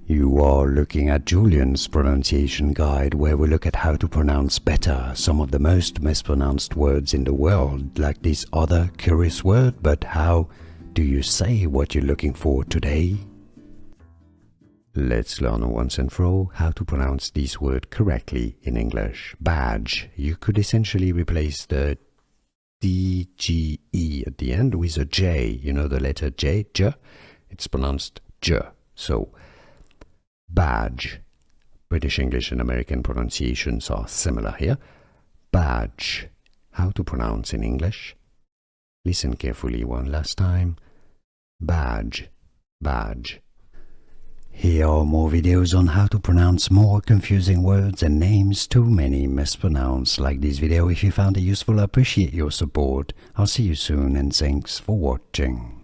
You are looking at Julian's pronunciation guide, where we look at how to pronounce better some of the most mispronounced words in the world, like this other curious word. But how do you say what you're looking for today? Let's learn once and for all how to pronounce this word correctly in English. Badge. You could essentially replace the D-G-E at the end with a J. You know the letter J? J? It's pronounced J. So, badge. British English and American pronunciations are similar here. Badge. How to pronounce in English? Listen carefully one last time. Badge. Badge. Here are more videos on how to pronounce more confusing words and names too many mispronounced. Like this video if you found it useful. I appreciate your support. I'll see you soon and thanks for watching.